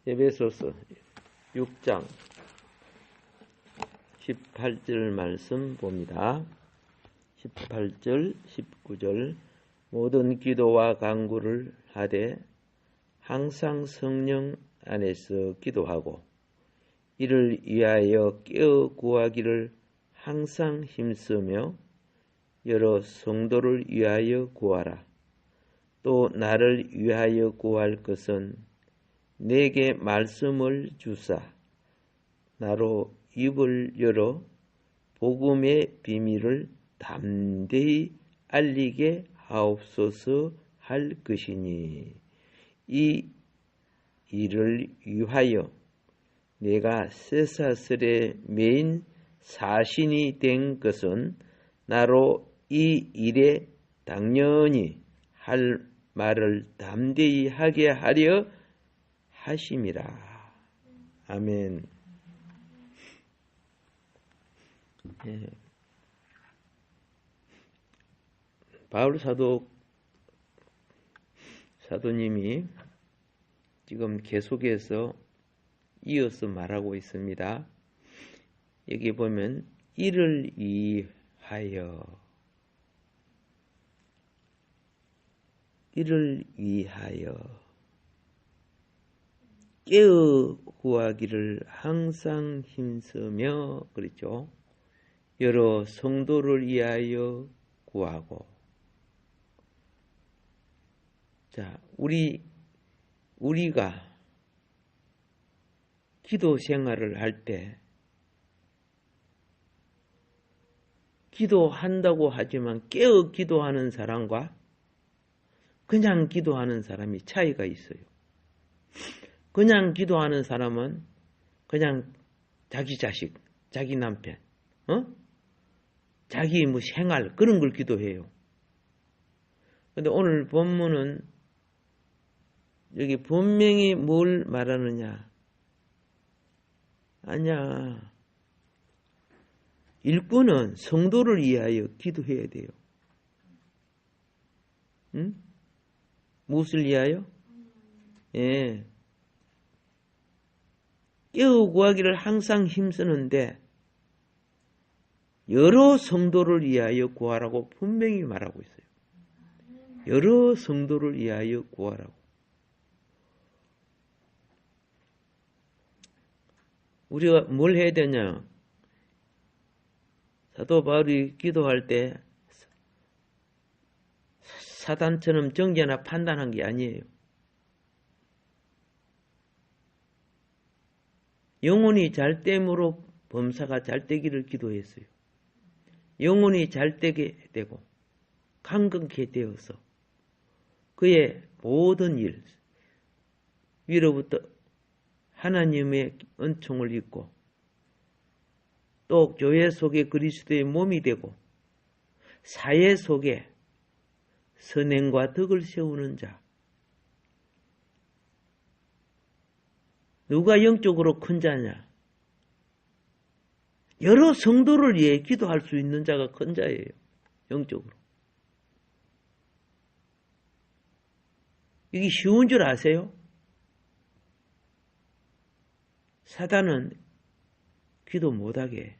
에베소서 6장 18절 말씀 봅니다. 18절 19절 모든 기도와 간구를 하되 항상 성령 안에서 기도하고 이를 위하여 깨어 구하기를 항상 힘쓰며 여러 성도를 위하여 구하라. 또 나를 위하여 구할 것은 내게 말씀을 주사 나로 입을 열어 복음의 비밀을 담대히 알리게 하옵소서 할 것이니 이 일을 위하여 내가 쇠사슬에 매인 사신이 된 것은 나로 이 일에 당연히 할 말을 담대히 하게 하려 하심이라. 아멘. 예. 바울 사도님이 지금 계속해서 이어서 말하고 있습니다. 여기 보면 이를 위하여 깨어 구하기를 항상 힘쓰며 그랬죠. 여러 성도를 위하여 구하고. 자, 우리가 기도 생활을 할 때 기도한다고 하지만 깨어 기도하는 사람과 그냥 기도하는 사람이 차이가 있어요. 그냥 기도하는 사람은 그냥 자기 자식, 자기 남편, 자기 생활 그런 걸 기도해요. 근데 오늘 본문은 여기 분명히 뭘 말하느냐? 아니야. 일꾼은 성도를 위하여 기도해야 돼요. 응? 무엇을 위하여? 예. 깨어 구하기를 항상 힘쓰는데 여러 성도를 위하여 구하라고 분명히 말하고 있어요. 여러 성도를 위하여 구하라고. 우리가 뭘 해야 되냐? 사도 바울이 기도할 때 사단처럼 정죄나 판단한 게 아니에요. 영혼이 잘됨으로 범사가 잘되기를 기도했어요. 영혼이 잘되게 되고 강건케 되어서 그의 모든 일 위로부터 하나님의 은총을 입고 또 교회 속에 그리스도의 몸이 되고 사회 속에 선행과 덕을 세우는 자. 누가 영적으로 큰 자냐? 여러 성도를 위해 기도할 수 있는 자가 큰 자예요. 영적으로. 이게 쉬운 줄 아세요? 사단은 기도 못하게 해.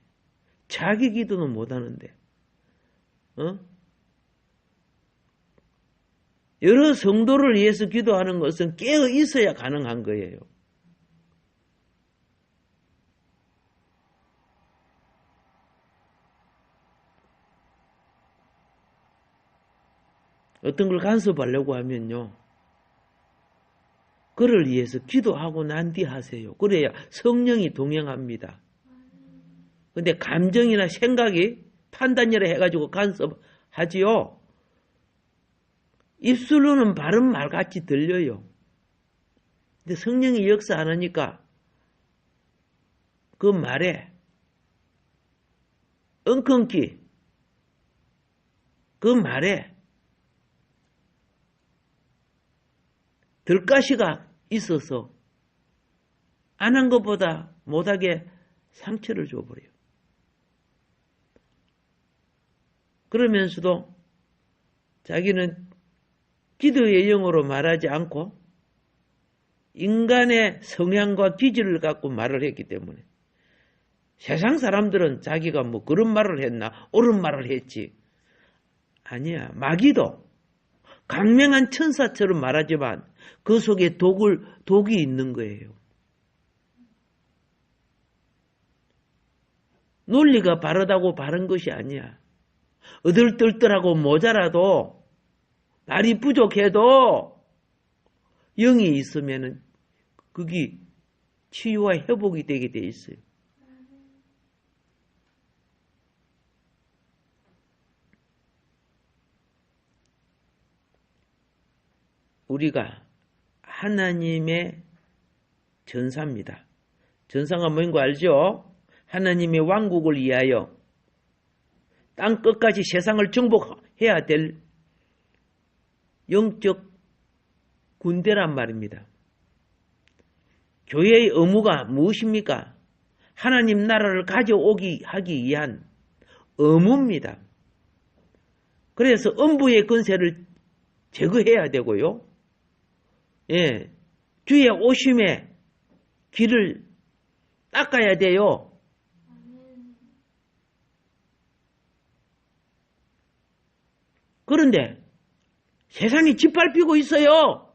자기 기도는 못하는데 여러 성도를 위해서 기도하는 것은 깨어 있어야 가능한 거예요. 어떤 걸 간섭하려고 하면요. 그를 위해서 기도하고 난 뒤 하세요. 그래야 성령이 동행합니다. 근데 감정이나 생각이 판단이라 해가지고 간섭하지요. 입술로는 바른 말같이 들려요. 근데 성령이 역사 안 하니까 그 말에 엉컹기 그 말에 들가시가 있어서 안 한 것보다 못하게 상처를 줘버려요. 그러면서도 자기는 기도의 영어로 말하지 않고 인간의 성향과 기질을 갖고 말을 했기 때문에 세상 사람들은 자기가 뭐 그런 말을 했나 옳은 말을 했지. 아니야. 마귀도 강명한 천사처럼 말하지만 그 속에 독이 있는 거예요. 논리가 바르다고 바른 것이 아니야. 어들떨떨하고 모자라도 말이 부족해도 영이 있으면은 그게 치유와 회복이 되게 돼 있어요. 우리가 하나님의 전사입니다. 전사가 뭔 거 알죠? 하나님의 왕국을 위하여 땅 끝까지 세상을 정복해야 될 영적 군대란 말입니다. 교회의 의무가 무엇입니까? 하나님 나라를 가져오기 하기 위한 의무입니다. 그래서 음부의 권세를 제거해야 되고요. 예, 주의 오심의 길을 닦아야 돼요. 그런데 세상이 짓밟히고 있어요.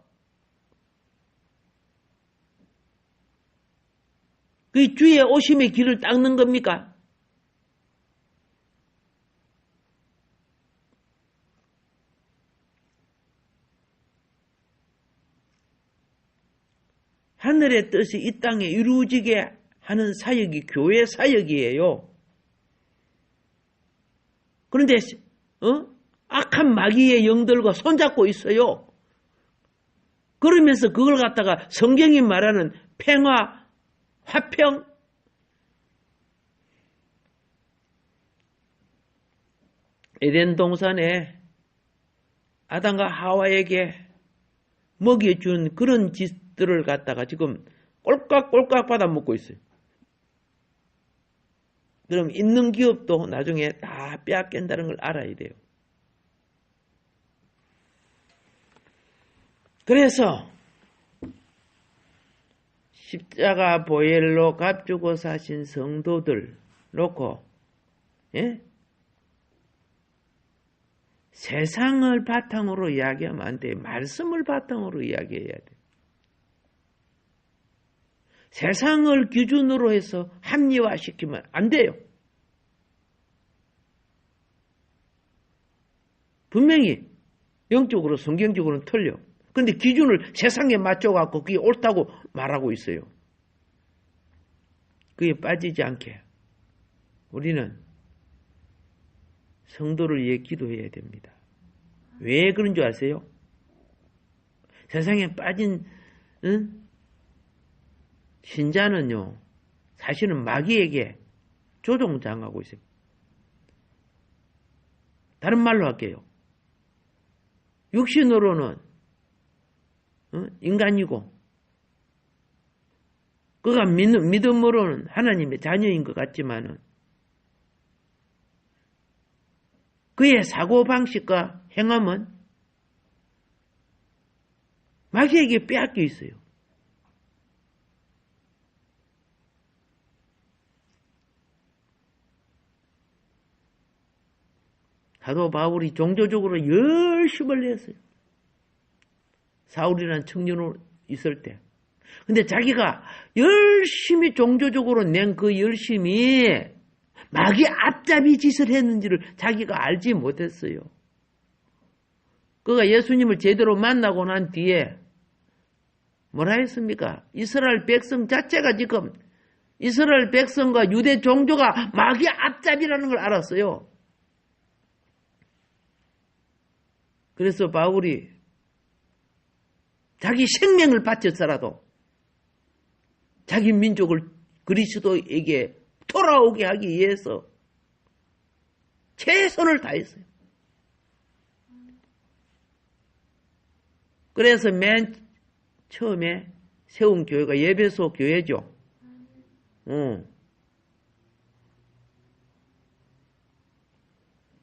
그 주의 오심의 길을 닦는 겁니까? 하늘의 뜻이 이 땅에 이루어지게 하는 사역이 교회 사역이에요. 그런데 악한 마귀의 영들과 손잡고 있어요. 그러면서 그걸 갖다가 성경이 말하는 평화, 화평, 에덴 동산에 아담과 하와에게 먹여준 그런 짓들을 갖다가 지금 꼴깍꼴깍 받아먹고 있어요. 그럼 있는 기업도 나중에 다 빼앗긴다는 걸 알아야 돼요. 그래서 십자가 보혈로 값주고 사신 성도들 놓고 세상을 바탕으로 이야기하면 안 돼요. 말씀을 바탕으로 이야기해야 돼요. 세상을 기준으로 해서 합리화시키면 안 돼요. 분명히 영적으로 성경적으로는 틀려. 그런데 기준을 세상에 맞춰갖고 그게 옳다고 말하고 있어요. 그게 빠지지 않게 우리는 성도를 위해 기도해야 됩니다. 왜 그런 줄 아세요? 세상에 빠진 신자는요, 사실은 마귀에게 조종당하고 있어요. 다른 말로 할게요. 육신으로는 인간이고 그가 믿음으로는 하나님의 자녀인 것 같지만은 그의 사고방식과 행함은 마귀에게 빼앗겨 있어요. 사도 바울이 종교적으로 열심을 냈어요. 사울이라는 청년으로 있을 때. 근데 자기가 열심히 종교적으로 낸 그 열심이 마귀 앞잡이 짓을 했는지를 자기가 알지 못했어요. 그가 예수님을 제대로 만나고 난 뒤에 뭐라 했습니까? 이스라엘 백성 자체가 지금 이스라엘 백성과 유대 종교가 마귀 앞잡이라는 걸 알았어요. 그래서 바울이 자기 생명을 바쳐서라도 자기 민족을 그리스도에게 돌아오게 하기 위해서 최선을 다했어요. 그래서 맨 처음에 세운 교회가 에베소 교회죠.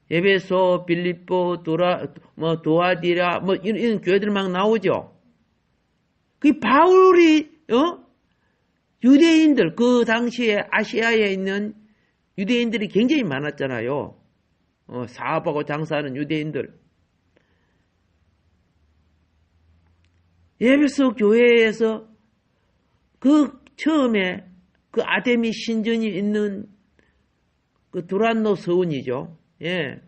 에베소, 빌립보, 도아디라 이런 교회들 막 나오죠. 그 바울이 유대인들 그 당시에 아시아에 있는 유대인들이 굉장히 많았잖아요. 사업하고 장사하는 유대인들. 에베소 교회에서 그 처음에 그 아데미 신전이 있는 그 두란노 서원이죠. 예.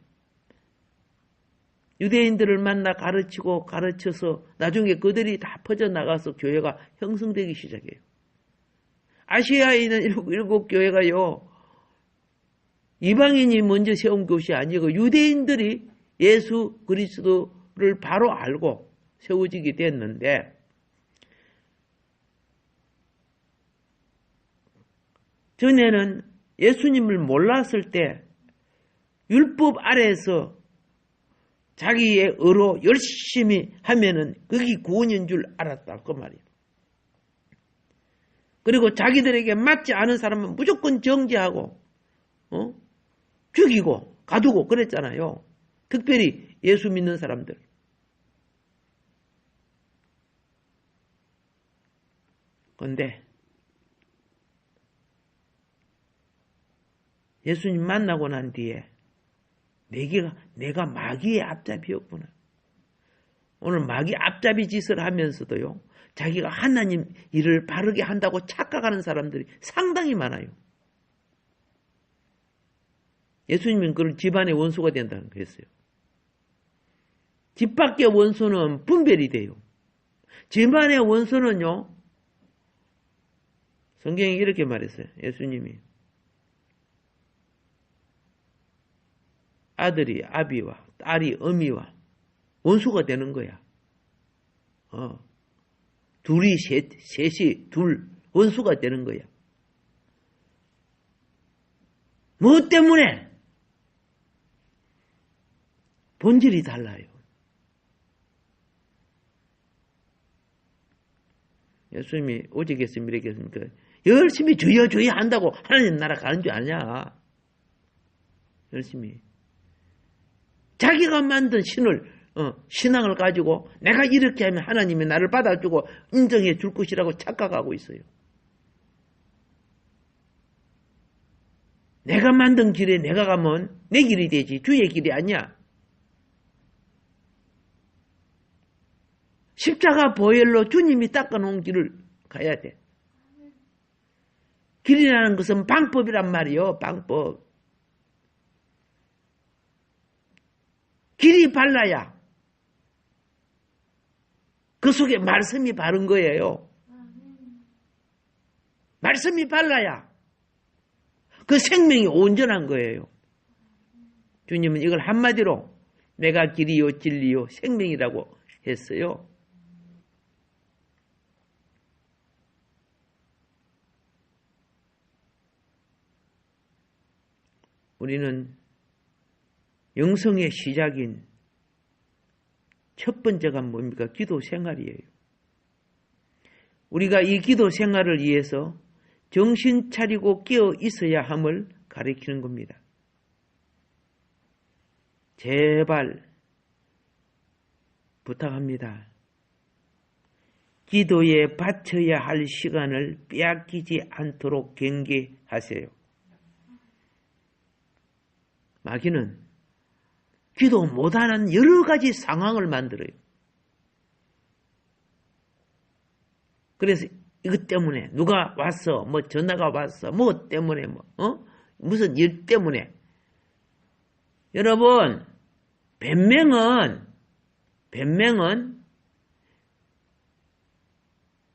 유대인들을 만나 가르쳐서 나중에 그들이 다 퍼져나가서 교회가 형성되기 시작해요. 아시아에 있는 일곱 교회가요. 이방인이 먼저 세운 것이 아니고 유대인들이 예수 그리스도를 바로 알고 세워지게 됐는데 전에는 예수님을 몰랐을 때 율법 아래에서 자기의 의로 열심히 하면은 그게 구원인 줄 알았다 그 말이에요. 그리고 자기들에게 맞지 않은 사람은 무조건 정죄하고 죽이고 가두고 그랬잖아요. 특별히 예수 믿는 사람들. 그런데 예수님 만나고 난 뒤에 내가 마귀의 앞잡이였구나. 오늘 마귀 앞잡이 짓을 하면서도요. 자기가 하나님 일을 바르게 한다고 착각하는 사람들이 상당히 많아요. 예수님은 그런 집안의 원수가 된다는 거였어요. 집 밖의 원수는 분별이 돼요. 집안의 원수는요. 성경이 이렇게 말했어요. 예수님이. 아들이 아비와 딸이 어미와 원수가 되는 거야. 둘이 셋이 둘 원수가 되는 거야. 뭐 때문에? 본질이 달라요. 예수님이 오직했으면 이랬겠습니까? 열심히 주여 주여 한다고 하나님 나라 가는 줄 아냐? 열심히. 자기가 만든 신앙을 가지고 내가 이렇게 하면 하나님이 나를 받아주고 인정해 줄 것이라고 착각하고 있어요. 내가 만든 길에 내가 가면 내 길이 되지 주의 길이 아니야. 십자가 보혈로 주님이 닦아놓은 길을 가야 돼. 길이라는 것은 방법이란 말이요. 방법. 길이 발라야 그 속에 말씀이 바른 거예요. 말씀이 발라야 그 생명이 온전한 거예요. 주님은 이걸 한마디로 내가 길이요 진리요 생명이라고 했어요. 우리는 영성의 시작인 첫 번째가 뭡니까? 기도 생활이에요. 우리가 이 기도 생활을 위해서 정신 차리고 깨어 있어야 함을 가리키는 겁니다. 제발 부탁합니다. 기도에 바쳐야 할 시간을 빼앗기지 않도록 경계하세요. 마귀는 기도 못하는 여러 가지 상황을 만들어요. 그래서 이것 때문에 누가 왔어, 뭐 전화가 왔어, 뭐 때문에 무슨 일 때문에. 여러분, 변명은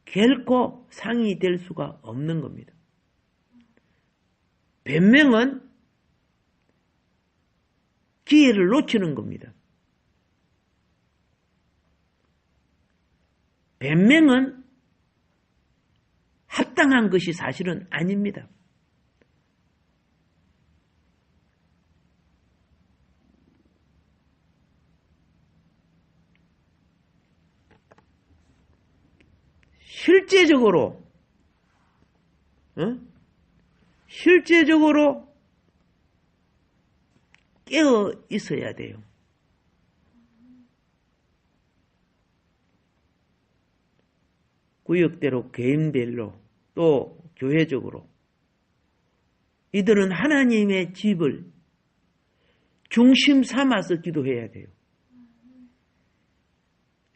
결코 상이 될 수가 없는 겁니다. 변명은 기회를 놓치는 겁니다. 변명은 합당한 것이 사실은 아닙니다. 실제적으로 깨어 있어야 돼요. 구역대로 개인별로 또 교회적으로 이들은 하나님의 집을 중심 삼아서 기도해야 돼요.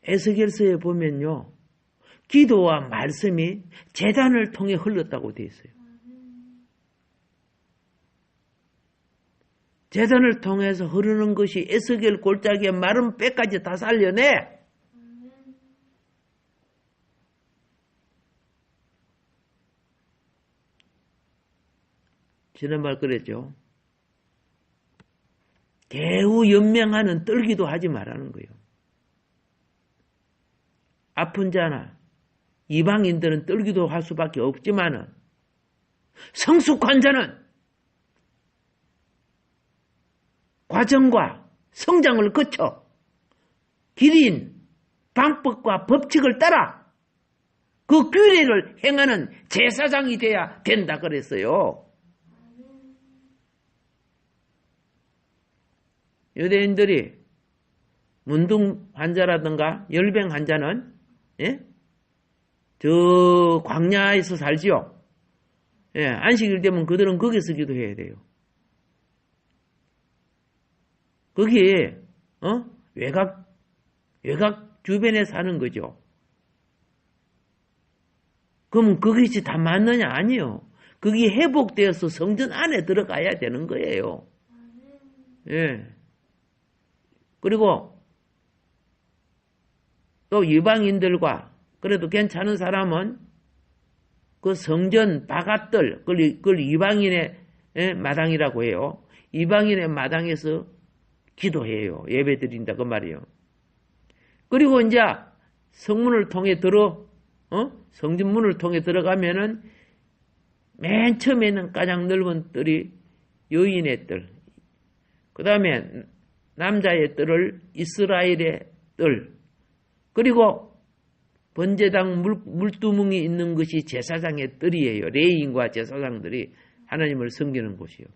에스겔서에 보면요. 기도와 말씀이 제단을 통해 흘렀다고 되어 있어요. 제단을 통해서 흐르는 것이 에스겔 골짜기에 마른 뼈까지 다 살려내. 지난말 그랬죠. 개우 연명하는 떨기도 하지 말라는 거예요. 아픈 자나 이방인들은 떨기도 할 수밖에 없지만은 성숙한 자는 과정과 성장을 거쳐 길인 방법과 법칙을 따라 그 규례를 행하는 제사장이 돼야 된다 그랬어요. 유대인들이 문둥 환자라든가 열병 환자는 저 광야에서 살지요. 안식일 되면 그들은 거기서 기도해야 돼요. 거기에 외곽 주변에 사는 거죠. 그럼 그것이 다 맞느냐? 아니요. 그게 회복되어서 성전 안에 들어가야 되는 거예요. 그리고 또 이방인들과 그래도 괜찮은 사람은 그 성전 바깥들, 그걸 이방인의 마당이라고 해요. 이방인의 마당에서 기도해요. 예배 드린다 그 말이에요. 그리고 이제 성문을 통해 성전문을 통해 들어가면은 맨 처음에는 가장 넓은 뜰이 여인의 뜰, 그 다음에 남자의 뜰을 이스라엘의 뜰, 그리고 번제당 물두멍이 있는 것이 제사장의 뜰이에요. 레위인과 제사장들이 하나님을 섬기는 곳이요.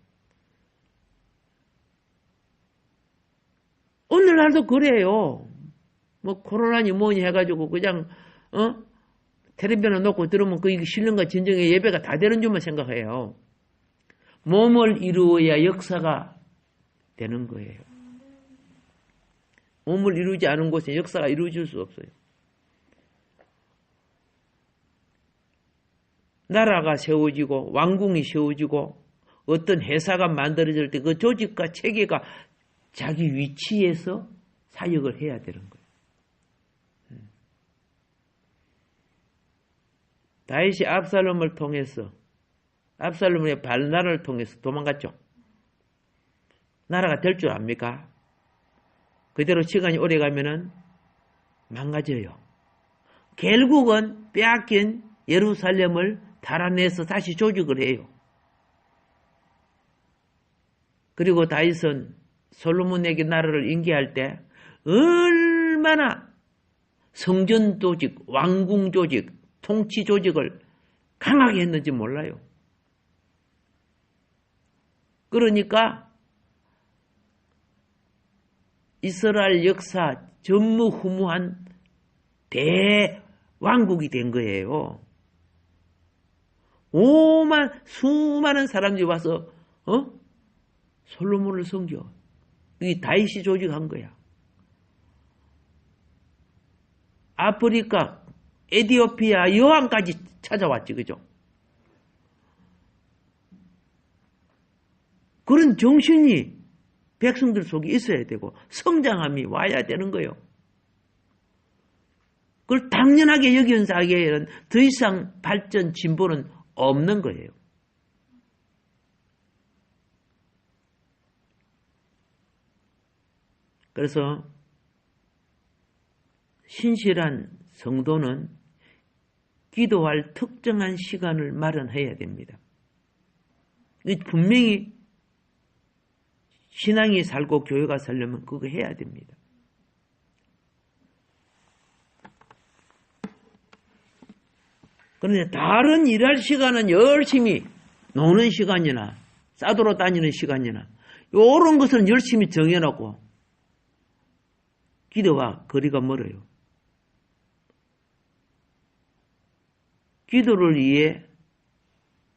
오늘날도 그래요. 뭐 코로나니 뭐니 해가지고 그냥 텔레비전을 놓고 들으면 그 신령과 진정의 예배가 다 되는 줄만 생각해요. 몸을 이루어야 역사가 되는 거예요. 몸을 이루지 않은 곳에 역사가 이루어질 수 없어요. 나라가 세워지고 왕궁이 세워지고 어떤 회사가 만들어질 때 그 조직과 체계가 자기 위치에서 사역을 해야 되는 거예요. 다윗이 압살롬을 통해서, 압살롬의 발나를 통해서 도망갔죠. 나라가 될 줄 압니까? 그대로 시간이 오래 가면은 망가져요. 결국은 빼앗긴 예루살렘을 달아내서 다시 조직을 해요. 그리고 다윗은 솔로몬에게 나라를 인계할 때 얼마나 성전 조직, 왕궁 조직, 통치 조직을 강하게 했는지 몰라요. 그러니까 이스라엘 역사 전무후무한 대왕국이 된 거예요. 수많은 사람들이 와서 솔로몬을 섬겨. 이 다윗이 조직한 거야. 아프리카, 에티오피아 여왕까지 찾아왔지, 그죠? 그런 정신이 백성들 속에 있어야 되고 성장함이 와야 되는 거예요. 그걸 당연하게 여기는 사회에는 더 이상 발전, 진보는 없는 거예요. 그래서 신실한 성도는 기도할 특정한 시간을 마련해야 됩니다. 분명히 신앙이 살고 교회가 살려면 그거 해야 됩니다. 그런데 다른 일할 시간은 열심히 노는 시간이나 싸돌아 다니는 시간이나 이런 것은 열심히 정해놓고 기도와 거리가 멀어요. 기도를 위해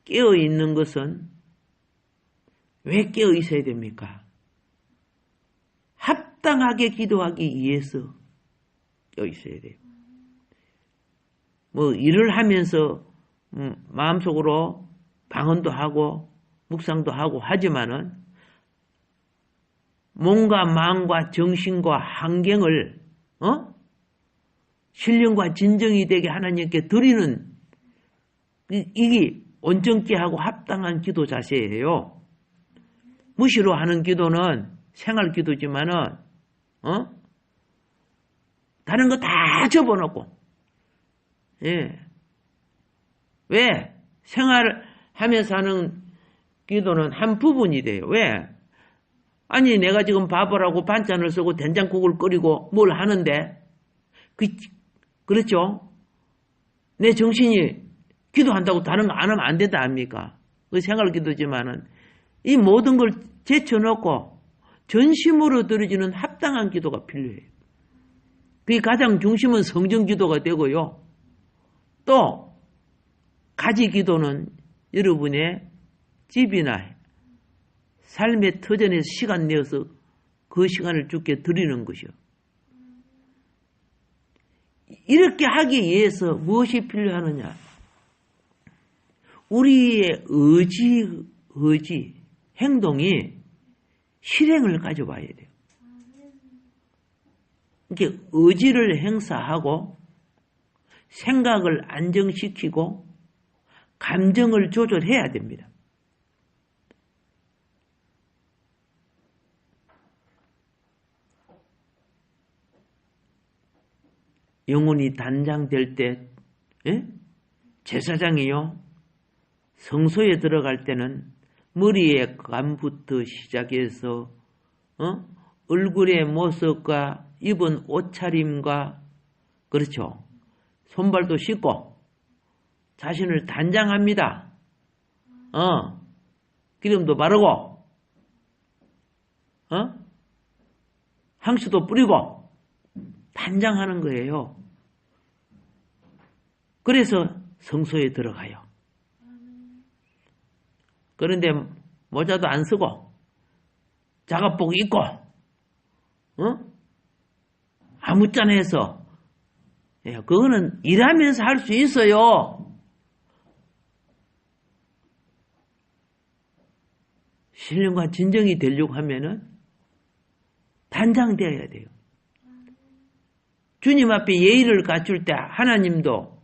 깨어 있는 것은 왜 깨어 있어야 됩니까? 합당하게 기도하기 위해서 깨어 있어야 돼요. 뭐 일을 하면서 마음속으로 방언도 하고 묵상도 하고 하지만은 몸과 마음과 정신과 환경을 신령과 진정이 되게 하나님께 드리는 이게 온전케 하고 합당한 기도 자세예요. 무시로 하는 기도는 생활 기도지만은 다른 거 다 접어놓고 예. 왜? 생활하면서 하는 기도는 한 부분이 돼요. 왜? 아니 내가 지금 밥을 반찬을 쓰고 된장국을 끓이고 뭘 하는데 그렇죠? 내 정신이 기도한다고 다른 거 안 하면 안 된다 아닙니까? 그 생활 기도지만은 이 모든 걸 제쳐놓고 전심으로 드려지는 합당한 기도가 필요해요. 그게 가장 중심은 성전 기도가 되고요. 또 가지 기도는 여러분의 집이나 삶의 터전에서 시간 내어서 그 시간을 주께 드리는 것이요. 이렇게 하기 위해서 무엇이 필요하느냐? 우리의 의지, 행동이 실행을 가져와야 돼요. 이렇게 의지를 행사하고 생각을 안정시키고 감정을 조절해야 됩니다. 영혼이 단장될 때 제사장이요 성소에 들어갈 때는 머리의 감부터 시작해서 얼굴의 모습과 입은 옷차림과 그렇죠. 손발도 씻고 자신을 단장합니다. 기름도 바르고 향수도 뿌리고 단장하는 거예요. 그래서 성소에 들어가요. 그런데 모자도 안 쓰고 작업복 입고 아무짠해서 그거는 일하면서 할 수 있어요. 신령과 진정이 되려고 하면은 단장되어야 돼요. 주님 앞에 예의를 갖출 때 하나님도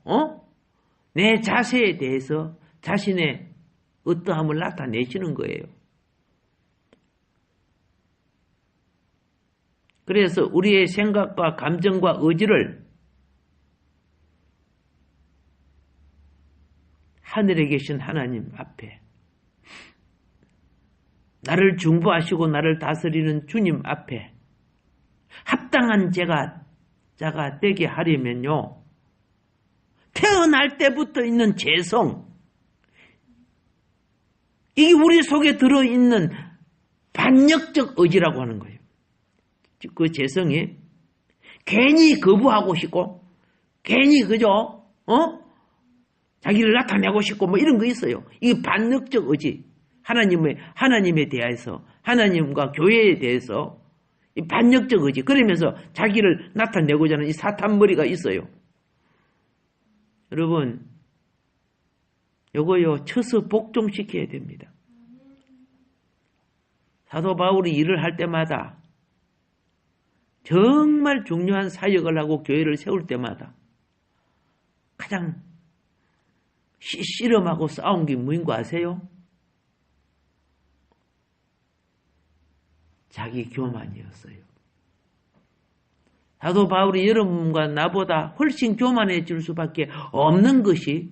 내 자세에 대해서 자신의 어떠함을 나타내시는 거예요. 그래서 우리의 생각과 감정과 의지를 하늘에 계신 하나님 앞에 나를 중보하시고 나를 다스리는 주님 앞에 합당한 자가 되게 하려면요. 태어날 때부터 있는 죄성 이게 우리 속에 들어있는 반역적 의지라고 하는 거예요. 그 죄성이 괜히 거부하고 싶고 괜히 그저 자기를 나타내고 싶고 뭐 이런 거 있어요. 이게 반역적 의지. 하나님에 대해서 하나님과 교회에 대해서 이 반역적 의지. 그러면서 자기를 나타내고자 하는 이 사탄 머리가 있어요. 여러분 요거요 쳐서 복종시켜야 됩니다. 사도 바울이 일을 할 때마다 정말 중요한 사역을 하고 교회를 세울 때마다 가장 씨름하고 싸운 게 뭐인 거 아세요? 자기 교만이었어요. 사도 바울이 여러분과 나보다 훨씬 교만해질 수밖에 없는 것이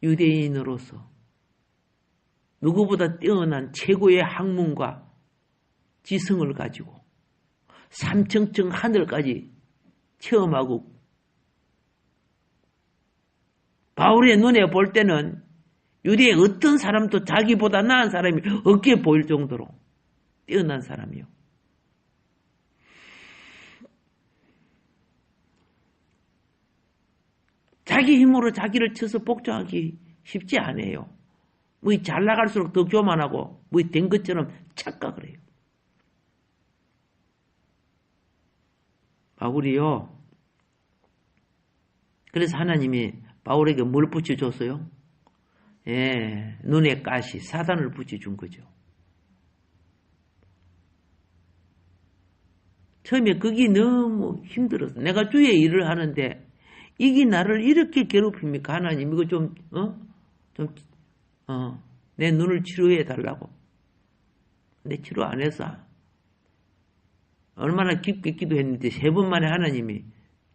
유대인으로서 누구보다 뛰어난 최고의 학문과 지성을 가지고 삼층층 하늘까지 체험하고 바울의 눈에 볼 때는 유대의 어떤 사람도 자기보다 나은 사람이 없게 보일 정도로 뛰어난 사람이요. 자기 힘으로 자기를 쳐서 복종하기 쉽지 않아요. 뭐 잘 나갈수록 더 교만하고 뭐 된 것처럼 착각을 해요. 바울이요. 그래서 하나님이 바울에게 뭘 붙여줬어요? 예, 눈에 가시, 사단을 붙여준 거죠. 처음에 그게 너무 힘들었어. 내가 주의 일을 하는데 이게 나를 이렇게 괴롭힙니까? 하나님 이거 내 눈을 치료해 달라고. 근데 치료 안 했어. 얼마나 깊게 기도했는데 3번 만에 하나님이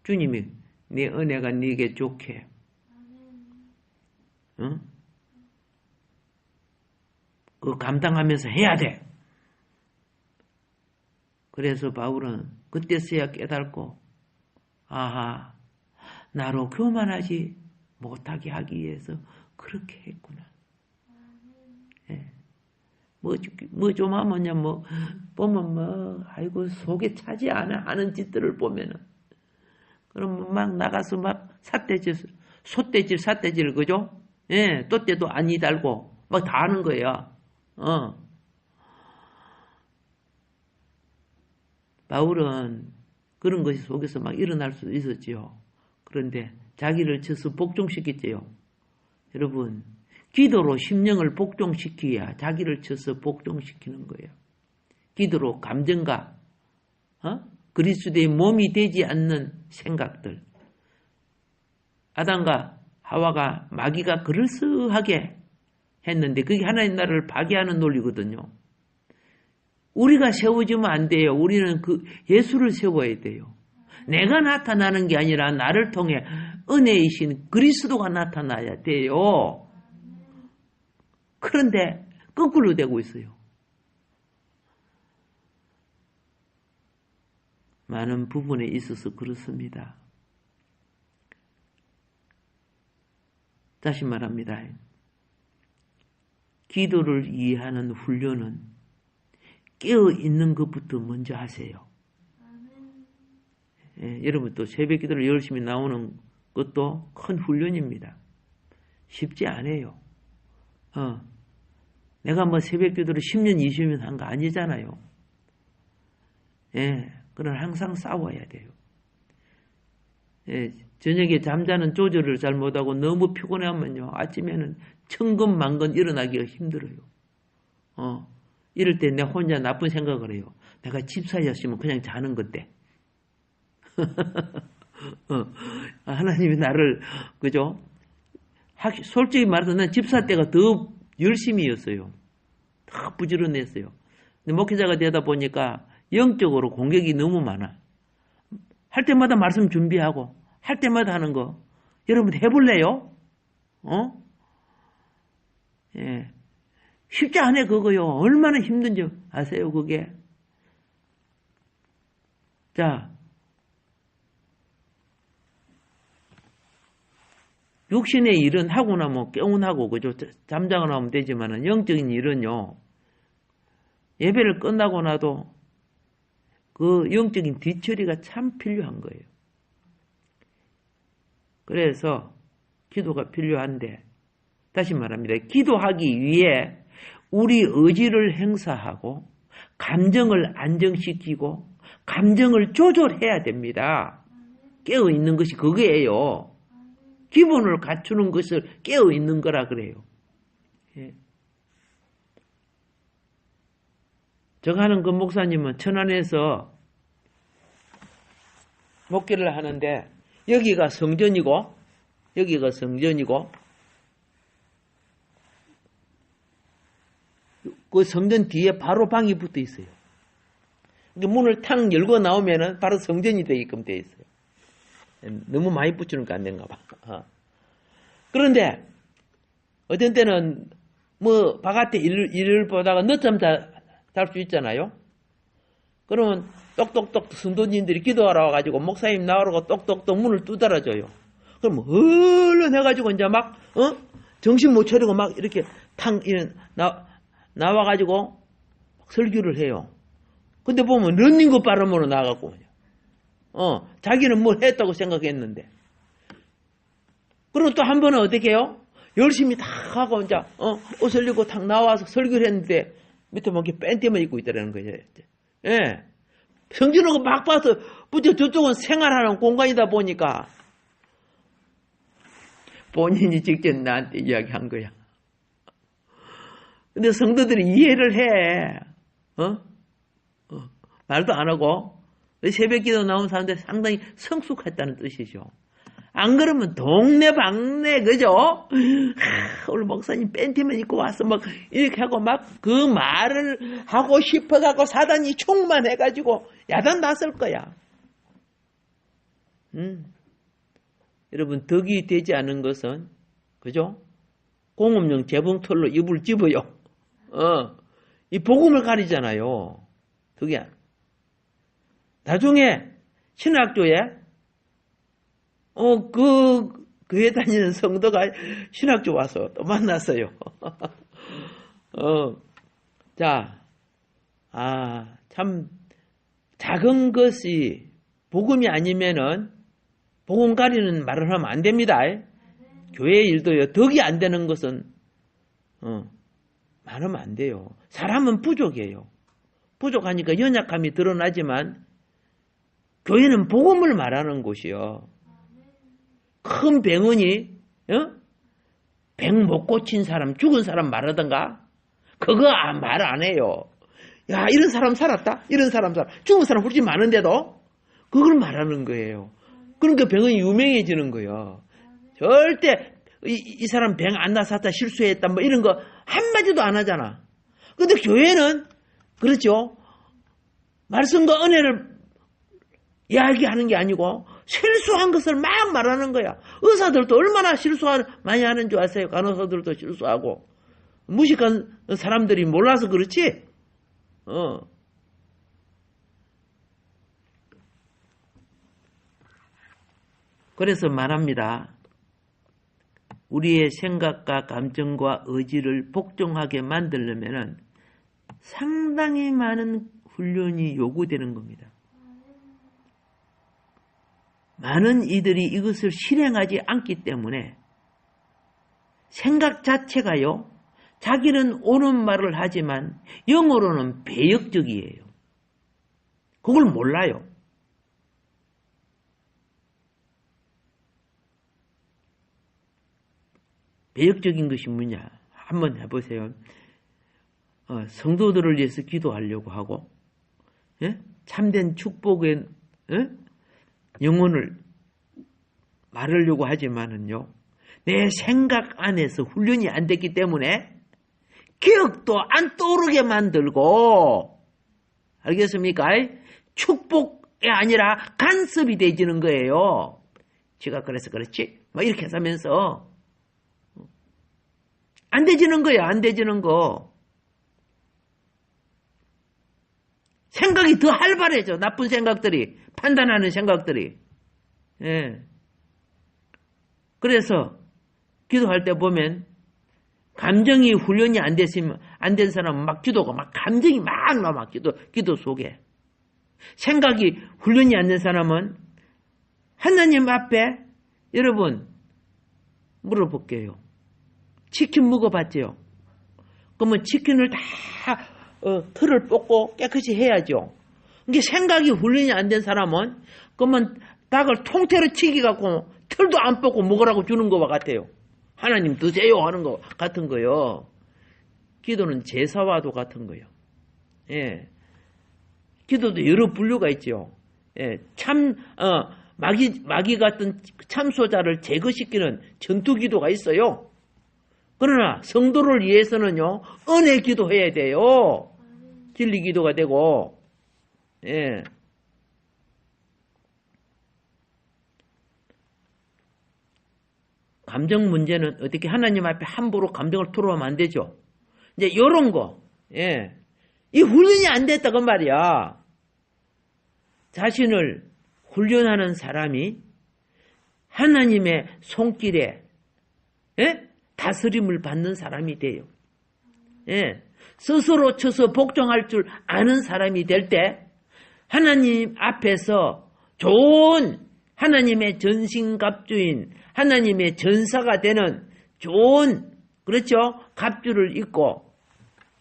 주님이 네 은혜가 네게 좋게 그 감당하면서 해야 돼. 그래서 바울은 그때서야 깨닫고 아하 나로 교만하지 못하게 하기 위해서 그렇게 했구나. 예. 뭐 좀 하면요 보면 아이고 속에 차지 않아 하는 짓들을 보면은 그럼 막 나가서 막 삿대질 그죠? 예, 또때도 아니 달고 막 다 하는 거예요. 바울은 그런 것이 속에서 막 일어날 수 있었지요. 그런데 자기를 쳐서 복종시켰지요. 여러분, 기도로 심령을 복종시켜야 자기를 쳐서 복종시키는 거예요. 기도로 감정과 그리스도의 몸이 되지 않는 생각들. 아담과 하와가 마귀가 그럴싸하게 했는데 그게 하나님 나라를 파괴하는 논리거든요. 우리가 세워지면 안 돼요. 우리는 그 예수를 세워야 돼요. 내가 나타나는 게 아니라 나를 통해 은혜이신 그리스도가 나타나야 돼요. 그런데 거꾸로 되고 있어요. 많은 부분에 있어서 그렇습니다. 다시 말합니다. 기도를 이해하는 훈련은 깨어있는 것부터 먼저 하세요. 예, 여러분 또 새벽 기도를 열심히 나오는 것도 큰 훈련입니다. 쉽지 않아요. 내가 뭐 새벽 기도를 10년, 20년 한 거 아니잖아요. 예, 그러나 항상 싸워야 돼요. 예, 저녁에 잠자는 조절을 잘 못하고 너무 피곤하면요. 아침에는 천근만근 일어나기가 힘들어요. 이럴 때 내 혼자 나쁜 생각을 해요. 내가 집사였으면 그냥 자는 건데. 하나님이 나를, 그죠? 솔직히 말해서 난 집사 때가 더 열심히였어요. 더 부지런했어요. 근데 목회자가 되다 보니까 영적으로 공격이 너무 많아. 할 때마다 말씀 준비하고, 할 때마다 하는 거. 여러분 해볼래요? 예. 쉽지 않아, 그거요. 얼마나 힘든지 아세요, 그게? 자, 육신의 일은 하고 나면 깨운하고, 그죠? 잠자고 나면 되지만은, 영적인 일은요, 예배를 끝나고 나도 그 영적인 뒤처리가 참 필요한 거예요. 그래서 기도가 필요한데, 다시 말합니다. 기도하기 위해 우리 의지를 행사하고, 감정을 안정시키고, 감정을 조절해야 됩니다. 깨어있는 것이 그거예요. 기본을 갖추는 것을 깨어있는 거라 그래요. 예. 제가 하는 그 목사님은 천안에서 목회를 하는데 여기가 성전이고 그 성전 뒤에 바로 방이 붙어 있어요. 문을 탁 열고 나오면은 바로 성전이 되게끔 되어 있어요. 너무 많이 붙이니까 안 된가 봐. 그런데 어떤 때는 뭐 바깥에 일을 보다가 늦잠 잘 수 있잖아요. 그러면 똑똑똑 성도님들이 기도하러 와가지고 목사님 나오라고 똑똑똑 문을 두드려줘요. 그럼 얼른 해가지고 이제 막 정신 못 차리고 막 이렇게 탕 나와가지고 설교를 해요. 근데 보면 런닝거 빠름으로 나가고 자기는 뭘 했다고 생각했는데 그리고 또 한 번은 어떻게 해요? 열심히 다 하고, 이제, 옷을 입고 탁 나와서 설교를 했는데, 밑에 뭐 이렇게 팬티만 입고 있더라는 거예요. 예. 성질은 막 봐서, 부터 저쪽은 생활하는 공간이다 보니까, 본인이 직접 나한테 이야기한 거야. 근데 성도들이 이해를 해. 말도 안 하고, 새벽 기도 나온 사람들 상당히 성숙했다는 뜻이죠. 안 그러면 동네방네, 그죠? 오늘 목사님 팬티만 입고 와서 막 이렇게 하고 막 그 말을 하고 싶어갖고 사단이 충만해가지고 야단 났을 거야. 여러분, 덕이 되지 않은 것은, 그죠? 공업용 재봉틀로 입을 집어요. 이 복음을 가리잖아요. 덕이 안. 나중에 신학교에 교회 다니는 성도가 신학교 와서 또 만났어요. 참 작은 것이 복음이 아니면은 복음 가리는 말을 하면 안 됩니다. 교회 일도요. 덕이 안 되는 것은 말하면 안 돼요. 사람은 부족해요. 부족하니까 연약함이 드러나지만 교회는 복음을 말하는 곳이요. 큰 병원이 병 못 고친 사람, 죽은 사람 말하던가? 그거 말 안 해요. 야, 이런 사람 살았다? 이런 사람 죽은 사람 훨씬 많은데도? 그걸 말하는 거예요. 그러니까 병원이 유명해지는 거예요. 절대 이 사람 병 안 나섰다, 실수했다, 뭐 이런 거 한마디도 안 하잖아. 근데 교회는 그렇죠. 말씀과 은혜를 이야기하는 게 아니고 실수한 것을 막 말하는 거야. 의사들도 얼마나 많이 하는 줄 아세요? 간호사들도 실수하고. 무식한 사람들이 몰라서 그렇지. 그래서 말합니다. 우리의 생각과 감정과 의지를 복종하게 만들려면 상당히 많은 훈련이 요구되는 겁니다. 많은 이들이 이것을 실행하지 않기 때문에 생각 자체가요, 자기는 옳은 말을 하지만 영어로는 배역적이에요. 그걸 몰라요. 배역적인 것이 뭐냐? 한번 해보세요. 성도들을 위해서 기도하려고 하고, 참된 축복의 영혼을 말하려고 하지만은요, 내 생각 안에서 훈련이 안 됐기 때문에 기억도 안 떠오르게 만들고, 알겠습니까? 축복이 아니라 간섭이 되지는 거예요. 지가 그래서 그렇지? 막 이렇게 하면서 안 되지는 거야, 안 되지는 거. 생각이 더 활발해져, 나쁜 생각들이, 판단하는 생각들이. 예. 그래서 기도할 때 보면 감정이 훈련이 안 됐으면, 안 된 사람은 막 기도가 막 감정이 막 나와, 기도 속에. 생각이 훈련이 안 된 사람은 하나님 앞에, 여러분, 물어볼게요. 치킨 먹어봤죠? 그러면 치킨을 다 털을 뽑고 깨끗이 해야죠. 이게 생각이 훈련이 안 된 사람은 그러면 닭을 통째로 튀기갖고 털도 안 뽑고 먹으라고 주는 것과 같아요. 하나님 드세요 하는 것 같은 거요. 기도는 제사와도 같은 거요. 예. 기도도 여러 분류가 있죠. 예. 마귀 같은 참소자를 제거시키는 전투 기도가 있어요. 그러나 성도를 위해서는요, 은혜 기도해야 돼요. 진리 기도가 되고, 예. 감정 문제는 어떻게 하나님 앞에 함부로 감정을 토로하면 안 되죠. 이제 요런 거, 예. 이 훈련이 안 됐다고 말이야. 자신을 훈련하는 사람이 하나님의 손길에, 예? 다스림을 받는 사람이 돼요. 예. 스스로 쳐서 복종할 줄 아는 사람이 될 때 하나님 앞에서 좋은 하나님의 전신갑주인 하나님의 전사가 되는 좋은 그렇죠? 갑주를 입고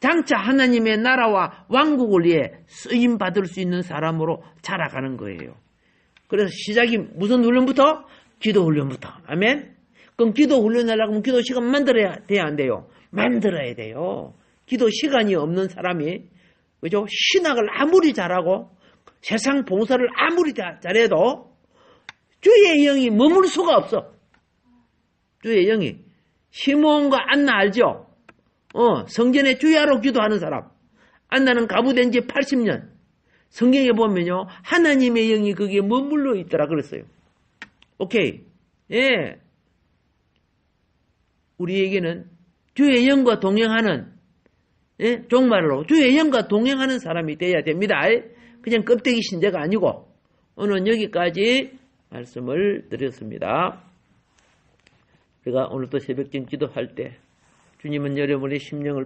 장차 하나님의 나라와 왕국을 위해 쓰임 받을 수 있는 사람으로 자라가는 거예요. 그래서 시작이 무슨 훈련부터? 기도 훈련부터. 아멘. 그럼 기도 훈련하려고 하면 기도 시간 만들어야 돼야 안 돼요? 만들어야 돼요. 기도 시간이 없는 사람이 그죠? 신학을 아무리 잘하고 세상 봉사를 아무리 잘해도 주의 영이 머물 수가 없어. 주의 영이. 시므온과 안나 알죠? 성전에 주야로 기도하는 사람. 안나는 가부된 지 80년. 성경에 보면요. 하나님의 영이 거기에 머물러 있더라 그랬어요. 오케이. 예. 우리에게는 주의 영과 동행하는 예? 종말로 주의 영과 동행하는 사람이 되어야 됩니다. 그냥 껍데기 신자가 아니고 오늘 여기까지 말씀을 드렸습니다. 우리가 오늘도 새벽경 기도할 때 주님은 여러분의 심령을